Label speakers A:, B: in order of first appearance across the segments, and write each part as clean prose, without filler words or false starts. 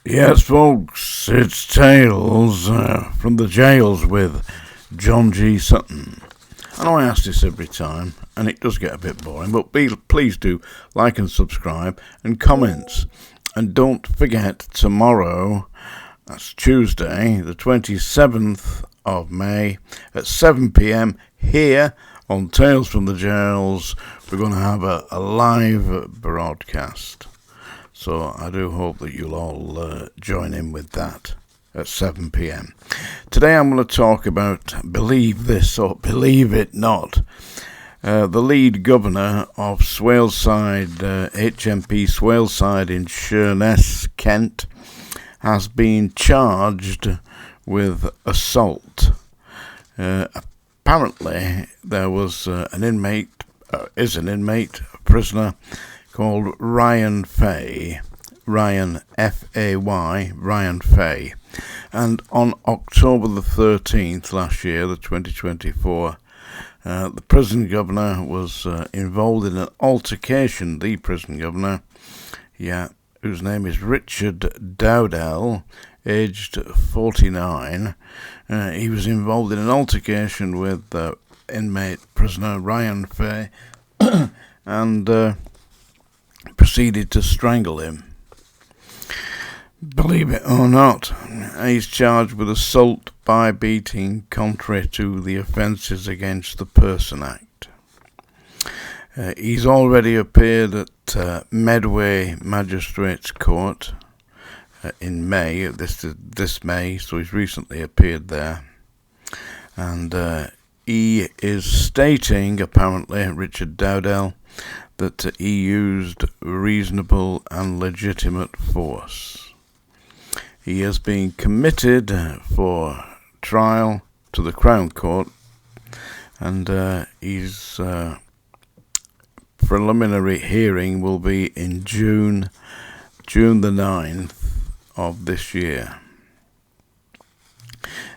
A: Yes, folks, it's Tales from the Jails with John G. Sutton. I know I ask this every time, and it does get a bit boring, but please do like and subscribe and comments. And don't forget, tomorrow, that's Tuesday, the 27th of May, at 7 p.m, here on Tales from the Jails, we're going to have a live broadcast. So I do hope that you'll all join in with that at 7 p.m. Today I'm going to talk about Believe This or Believe It Not. The lead governor of Swaleside, HMP Swaleside in Sheerness, Kent, has been charged with assault. Apparently there was an inmate, a prisoner, called Ryan Fay, Ryan F-A-Y, Ryan Fay. And on October the 13th last year, the 2024, the prison governor was involved in an altercation. The prison governor, whose name is Richard Dowdell, aged 49. He was involved in an altercation with inmate prisoner Ryan Fay and proceeded to strangle him. Believe it or not, he's charged with assault by beating contrary to the Offences Against the Person Act. He's already appeared at Medway Magistrates Court in May, this May, so he's recently appeared there. And he is stating, apparently, Richard Dowdell, that he used reasonable and legitimate force. He has been committed for trial to the Crown Court, and his preliminary hearing will be in June the 9th of this year.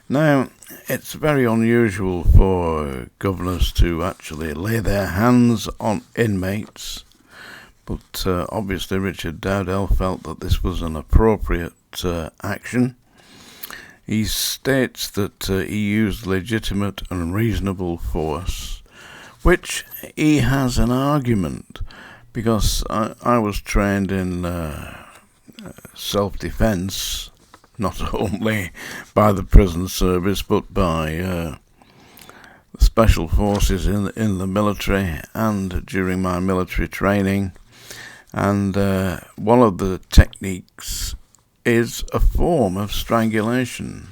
A: Now, it's very unusual for governors to actually lay their hands on inmates, but obviously Richard Dowdell felt that this was an appropriate action. He states that he used legitimate and reasonable force, which he has an argument, because I was trained in self-defense, not only by the prison service but by special forces in the military and during my military training. And one of the techniques is a form of strangulation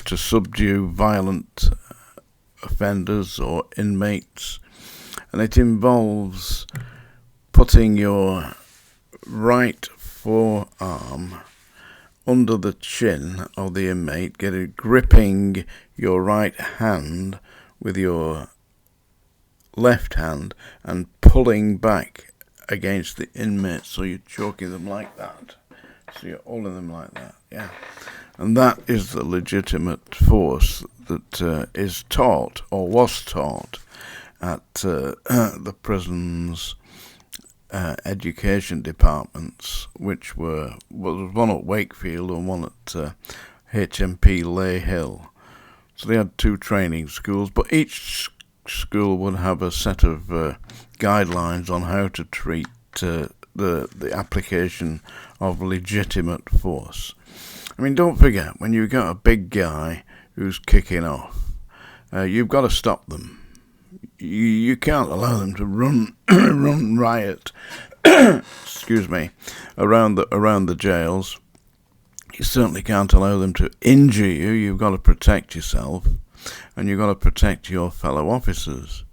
A: to subdue violent offenders or inmates, and it involves putting your right forearm under the chin of the inmate, gripping your right hand with your left hand and pulling back against the inmate, so you're choking them like that. So you're holding them like that, yeah. And that is the legitimate force that is taught or was taught at the prison's education departments, which was one at Wakefield and one at HMP Lay Hill. So they had two training schools, but each school would have a set of guidelines on how to treat the application of legitimate force. I mean, don't forget, when you've got a big guy who's kicking off, you've got to stop them. You can't allow them to run riot excuse me, around the jails. You certainly can't allow them to injure you. You've got to protect yourself, and you've got to protect your fellow officers.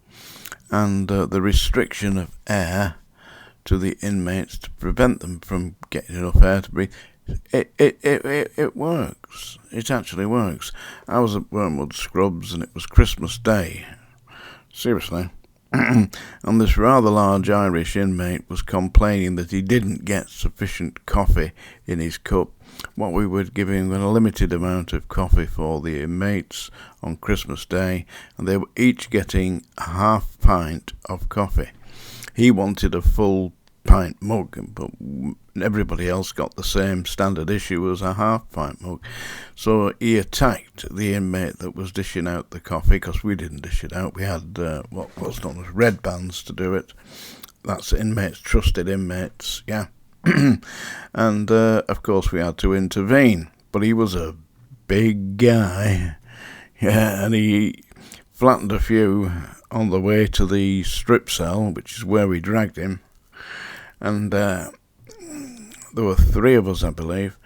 A: And the restriction of air to the inmates to prevent them from getting enough air to breathe, it works. It actually works. I was at Wormwood Scrubs, and it was Christmas Day. Seriously. And this rather large Irish inmate was complaining that he didn't get sufficient coffee in his cup. What we were giving a limited amount of coffee for the inmates on Christmas Day, and they were each getting a half pint of coffee. He wanted a full pint mug, but everybody else got the same standard issue as a half pint mug. So he attacked the inmate that was dishing out the coffee, because we didn't dish it out. We had what was known as red bands to do it. That's inmates, trusted inmates, yeah. And of course we had to intervene. But he was a big guy, yeah, and he flattened a few on the way to the strip cell, which is where we dragged him. And there were 3 of us, I believe.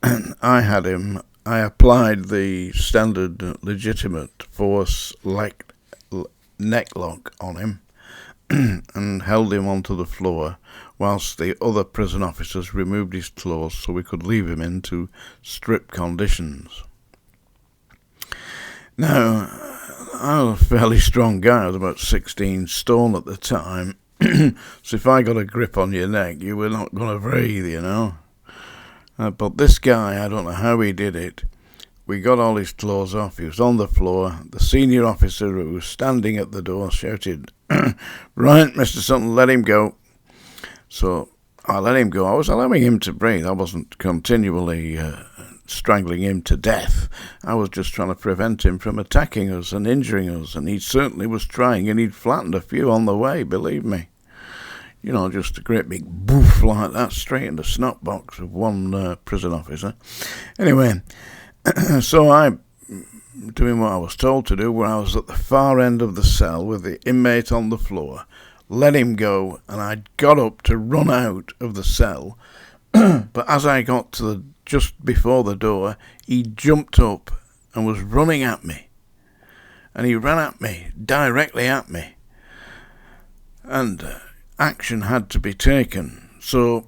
A: And I had him. I applied the standard legitimate force neck lock on him and held him onto the floor whilst the other prison officers removed his clothes so we could leave him into strip conditions. Now, I was a fairly strong guy. I was about 16 stone at the time. So if I got a grip on your neck, you were not going to breathe, you know. But this guy, I don't know how he did it. We got all his clothes off. He was on the floor. The senior officer who was standing at the door shouted, "Right, Mr. Sutton, let him go." So I let him go. I was allowing him to breathe. I wasn't continually strangling him to death. I was just trying to prevent him from attacking us and injuring us. And he certainly was trying, and he'd flattened a few on the way, believe me. You know, just a great big boof like that, straight in the snot box of one prison officer. Anyway, so I, doing what I was told to do, where I was at the far end of the cell with the inmate on the floor, let him go, and I got up to run out of the cell. But as I got to just before the door, he jumped up and was running at me. And he ran at me, directly at me. And action had to be taken. So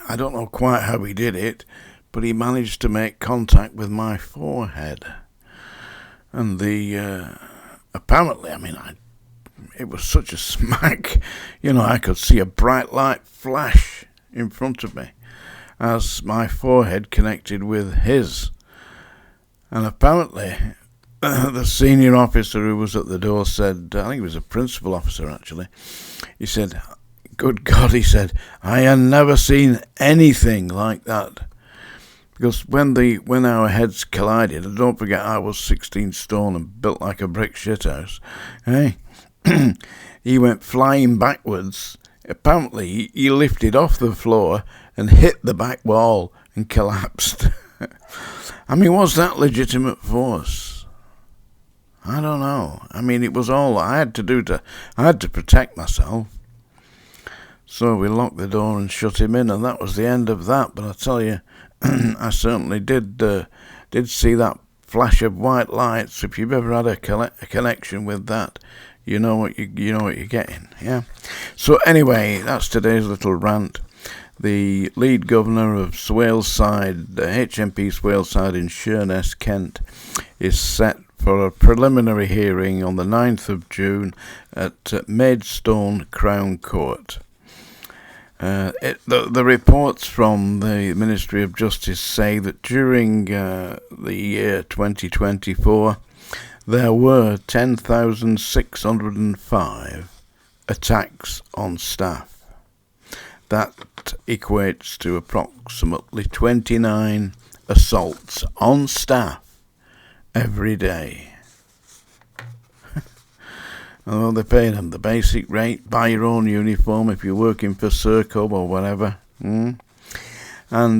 A: I don't know quite how he did it, but he managed to make contact with my forehead. And apparently, I mean, it was such a smack, you know, I could see a bright light flash in front of me as my forehead connected with his. And apparently, the senior officer who was at the door said, I think he was a principal officer actually, he said, "Good God," he said, "I had never seen anything like that." Because when our heads collided, and don't forget I was 16 stone and built like a brick shithouse, hey, he went flying backwards. Apparently, he lifted off the floor and hit the back wall and collapsed. I mean, was that legitimate force? I don't know. I mean, it was all I had to do I had to protect myself. So we locked the door and shut him in, and that was the end of that. But I tell you, I certainly did see that flash of white lights. If you've ever had a connection with that, you know what you're getting, yeah. So anyway, that's today's little rant. The lead governor of Swaleside, HMP Swaleside in Sheerness, Kent, is set for a preliminary hearing on the 9th of June at Maidstone Crown Court. The reports from the Ministry of Justice say that during the year 2024, there were 10,605 attacks on staff. That equates to approximately 29 assaults on staff every day. Although they're paying them the basic rate, buy your own uniform if you're working for Serco or whatever. And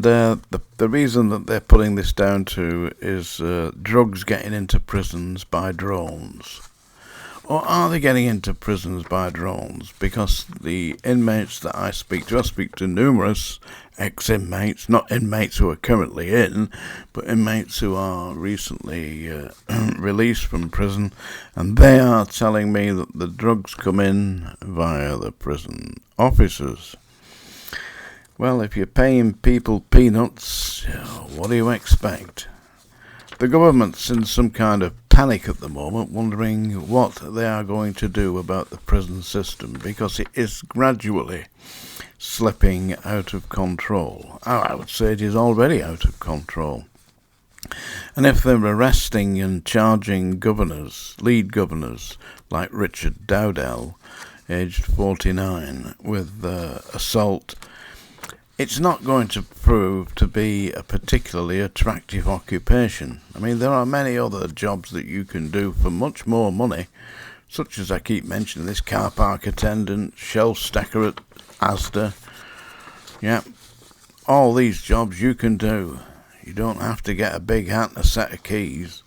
A: the reason that they're putting this down to is drugs getting into prisons by drones. Or are they getting into prisons by drones? Because the inmates that I speak to numerous ex-inmates, not inmates who are currently in, but inmates who are recently released from prison, and they are telling me that the drugs come in via the prison officers. Well, if you're paying people peanuts, what do you expect? The government's in some kind of panic at the moment, wondering what they are going to do about the prison system, because it is gradually slipping out of control. I would say it is already out of control. And if they're arresting and charging governors, lead governors, like Richard Dowdell aged 49, with assault. It's not going to prove to be a particularly attractive occupation. I mean, there are many other jobs that you can do for much more money, such as I keep mentioning, this car park attendant, shelf stacker at Asda. Yeah, all these jobs you can do. You don't have to get a big hat and a set of keys.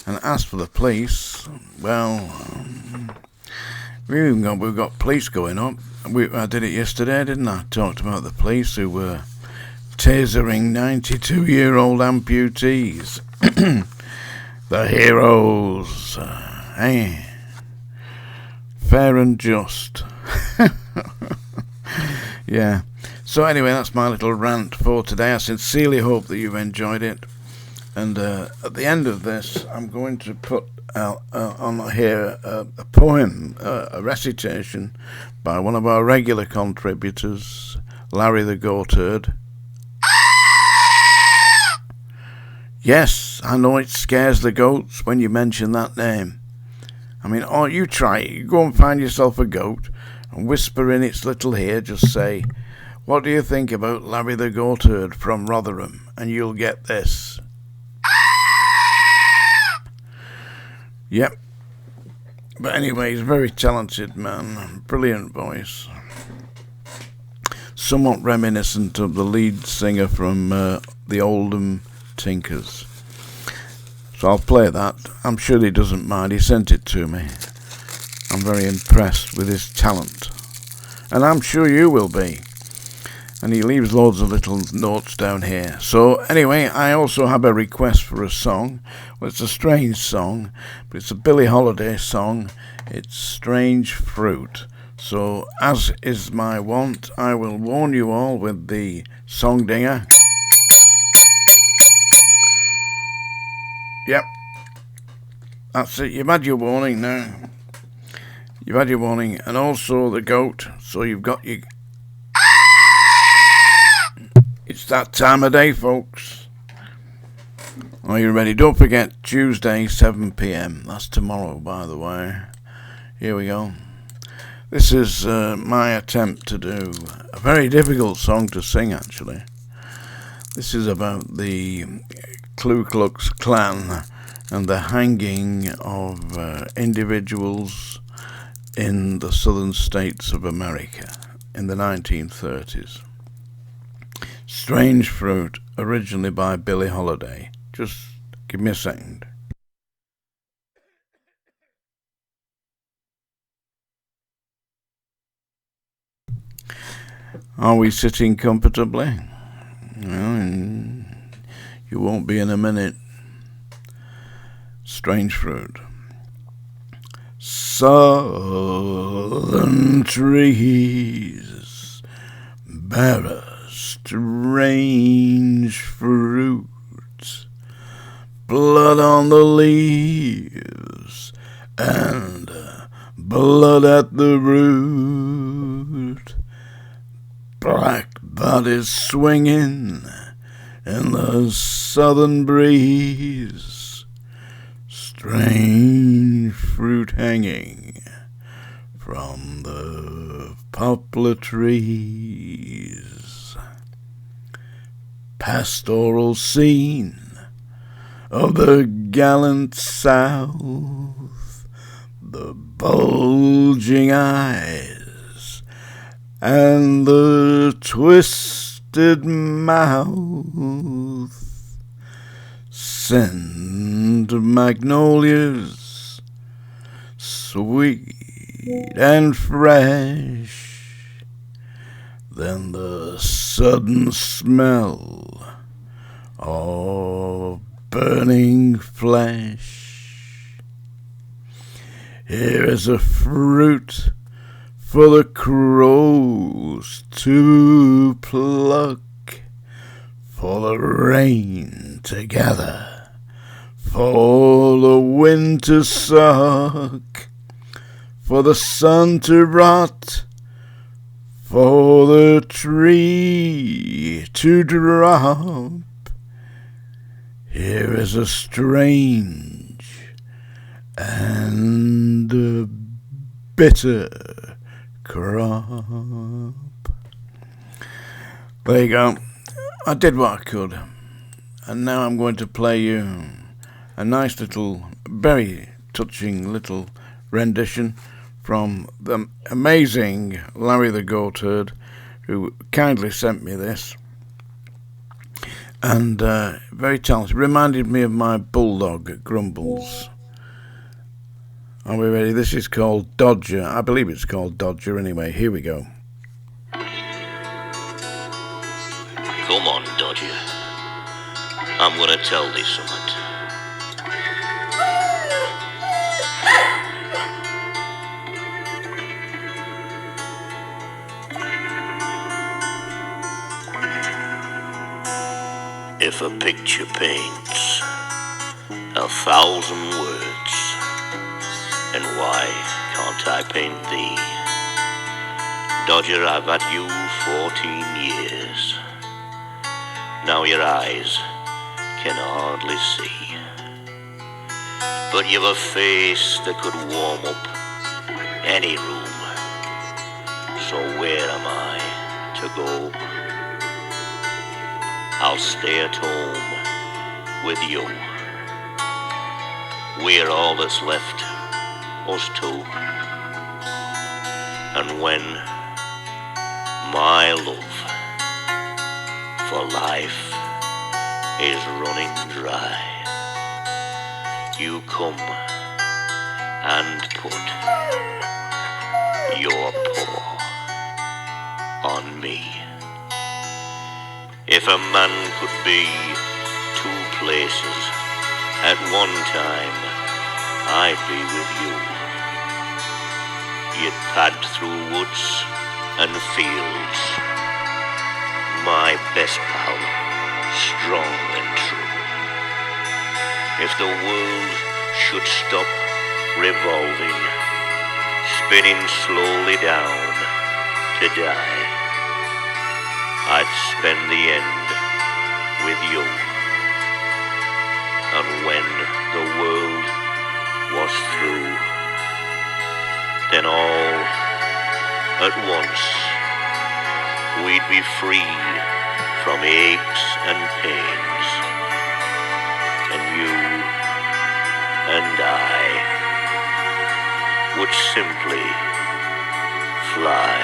A: And as for the police, well, we've got police going up. I did it yesterday, didn't I? Talked about the police who were tasering 92-year-old amputees. The heroes. Hey, fair and just. Yeah. So anyway, that's my little rant for today. I sincerely hope that you've enjoyed it. And at the end of this, I'm going to put on here a poem, a recitation by one of our regular contributors, Larry the Goatherd. Yes, I know it scares the goats when you mention that name. I mean, oh, you try it. You go and find yourself a goat and whisper in its little ear, just say, "What do you think about Larry the Goatherd from Rotherham?" And you'll get this. Yep. But anyway, he's a very talented man, brilliant voice. Somewhat reminiscent of the lead singer from the Oldham Tinkers. So I'll play that. I'm sure he doesn't mind. He sent it to me. I'm very impressed with his talent. And I'm sure you will be. And he leaves loads of little notes down here. So anyway, I also have a request for a song. Well, it's a strange song, but it's a Billie Holiday song. It's Strange Fruit. So as is my wont, I will warn you all with the song dinger. Yep. That's it. You've had your warning now. You've had your warning. And also the goat. So you've got your... It's that time of day, folks. Are you ready? Don't forget, Tuesday, 7 p.m. That's tomorrow, by the way. Here we go. This is my attempt to do a very difficult song to sing, actually. This is about the Ku Klux Klan and the hanging of individuals in the southern states of America in the 1930s. Strange Fruit, originally by Billie Holiday. Just give me a second. Are we sitting comfortably? Well, you won't be in a minute. Strange Fruit. Southern trees bear a strange fruit, blood on the leaves and blood at the root, black bodies swinging in the southern breeze, strange fruit hanging from the poplar trees, pastoral scene of the gallant South, the bulging eyes and the twisted mouth, scent magnolias, sweet and fresh, then the sudden smell of burning flesh. Here is a fruit for the crows to pluck, for the rain to gather, for the wind to suck, for the sun to rot, for the tree to drop. Here is a strange and a bitter crop. There you go. I did what I could. And now I'm going to play you a nice little, very touching little rendition from the amazing Larry the Goatherd, who kindly sent me this. And very talented. Reminded me of my bulldog, Grumbles. Are we ready? This is called Dodger. I believe it's called Dodger anyway. Here we go.
B: Come on, Dodger. I'm gonna tell thee something. If a picture paints 1,000 words, and why can't I paint thee? Dodger, I've had you 14 years. Now your eyes can hardly see, but you've a face that could warm up any room. So where am I to go? I'll stay at home with you. We're all that's left, us two. And when my love for life is running dry, you come and put your paw on me. If a man could be 2 places at one time, I'd be with you. You'd pad through woods and fields, my best pal, strong and true. If the world should stop revolving, spinning slowly down to die, I'd spend the end with you. And when the world was through, then all at once we'd be free from aches and pains, and you and I would simply fly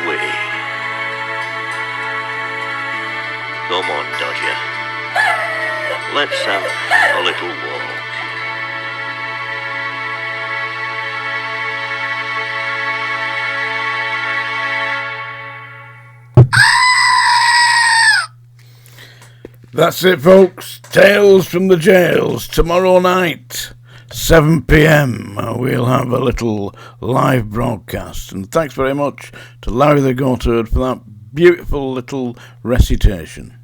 B: away. Come on, Dodger. Let's have a little walk.
A: That's it, folks. Tales from the Jails. Tomorrow night, 7 p.m. We'll have a little live broadcast. And thanks very much to Larry the Goatherd for that beautiful little recitation.